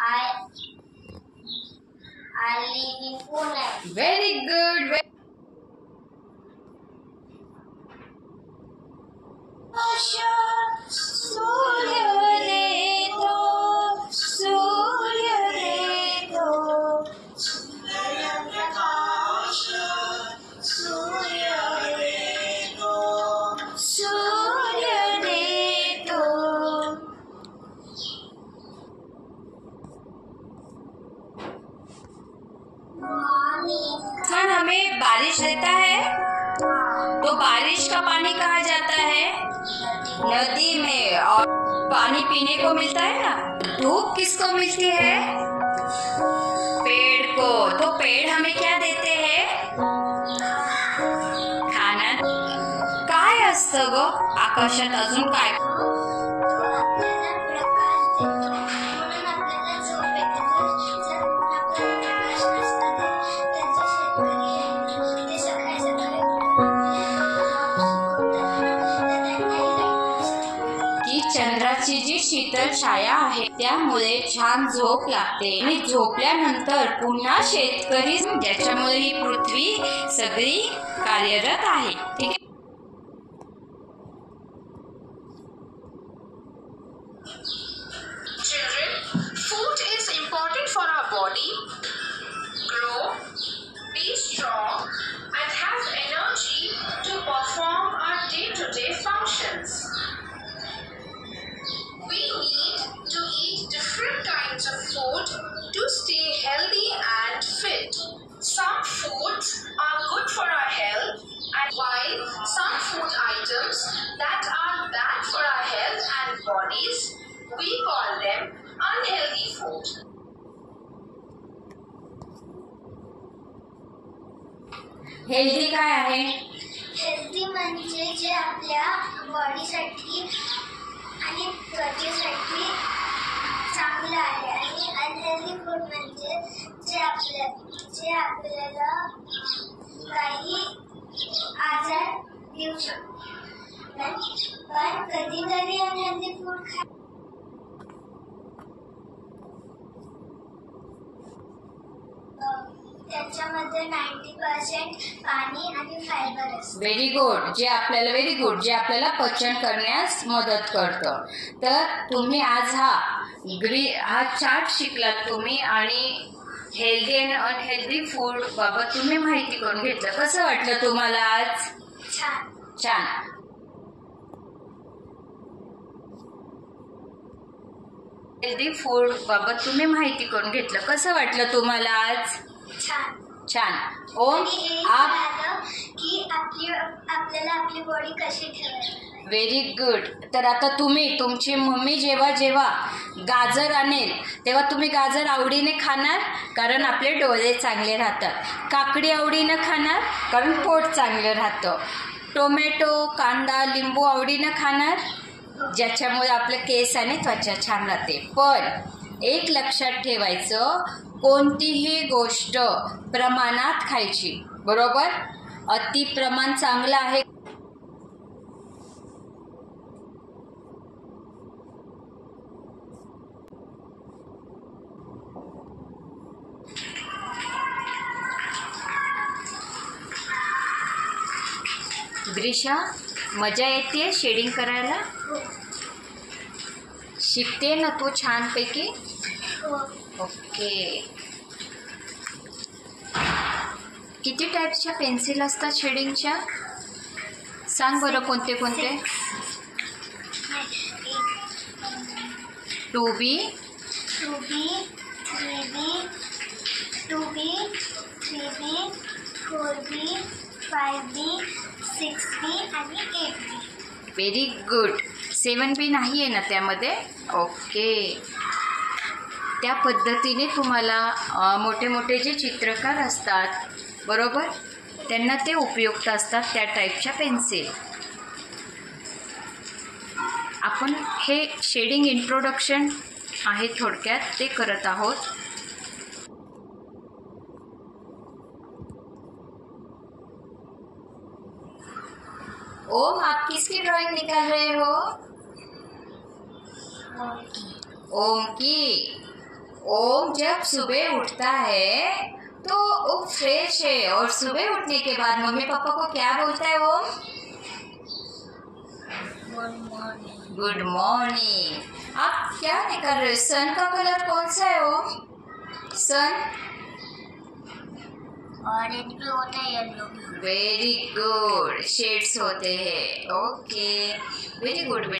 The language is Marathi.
I live in Pune. Very good. सन हमें बारिश देता है, तो बारिश का पानी कहाँ जाता है? नदी में। और पानी पीने को मिलता है ना। धूप किसको मिलती है? पेड़ को। तो पेड़ हमें क्या देते हैं? खाना। काय असतं ग आकाशात अजून काय? चंद्राची जी शीतल छाया आहे त्यामुळे छान झोप लागते आणि झोपल्यानंतर पुन्हा शेतकरी, ज्याच्यामुळे ही पृथ्वी सगळी कार्यरत आहे. ठीक आहे. Children, food is important for our body, grow, be strong and have energy to perform our day-to-day functions. We need to eat different kinds of food to stay healthy and fit. Some foods are good for our health, and while some food items that are bad for our health and bodies, we call them unhealthy food. Healthy काय आहे? हेल्दी म्हणजे जे आपल्या बॉडीसाठी आणि त्वचेसाठी चांगलं आहे, आणि अनहेल्दी फूड म्हणजे जे आपल्याला काही आजार देऊ शकतो. पण कधीतरी अनहेल्दी फूड त्याच्यामध्ये 90% पाणी आणि फायबर असते. Very good. जे आपल्याला पचन करण्यास मदत करतं. तर तुम्ही आज हा चार्ट शिकलात तुम्ही, आणि हेल्दी अँड अनहेल्दी फूड बाबत तुम्ही माहिती करून घेतलं. कसं वाटलं तुम्हाला आज? छान. हेल्दी फूड बाबत तुम्ही माहिती करून घेतलं. कसं वाटलं तुम्हाला आज? छान. ओम, की आपल्याला आपली बॉडी कशी ठेवायची. Very good. तर आता तुमची मम्मी जेव्हा गाजर आणेल तेव्हा तुम्ही गाजर आवडीने खाणार, कारण आपले डोळे चांगले राहतात. काकडी आवडीने खाणार, कारण पोट चांगलं राहतं. टोमॅटो, कांदा, लिंबू आवडीने खाणार, ज्याच्यामुळे आपलं केस आणि त्वचा छान राहते. पण एक लक्षात ठेवायचं, कोणतीही गोष्ट प्रमाणात खायची. बरोबर? अति प्रमाण चांगलं आहे. ग्रीशा, मजा येते शेडिंग करायला? शिकते ना तू छानपैकी? ओके. किती टाईप्सच्या पेन्सिल असतात शेडिंगच्या? सांग बरं, कोणते? 2B, 4B, 5B, 6B आणि 8B. Very good. 7B नाही आहे ना त्यामध्ये? ओके. त्या पद्धतीने तुम्हाला मोठे जे चित्रकार असतात, बरोबर, त्यांना ते उपयुक्त असतात त्या टाईपच्या पेन्सिल. आपण हे शेडिंग इंट्रोडक्शन आहे थोडक्यात ते करत आहोत. ओम, आप किसकी ड्राइंग निकाल रहे हो? ओम की. ओम जब सुबह उठता है तो वो फ्रेश है, और सुबह उठने के बाद मम्मी पापा को क्या बोलता है ओम? Good morning. आप क्या नहीं कर रहे हो? सन का कलर कौन सा है ओम? सन ऑरेंज भी होता है, येलो भी। वेरी गुड, शेड्स होते हैं। Okay, very good.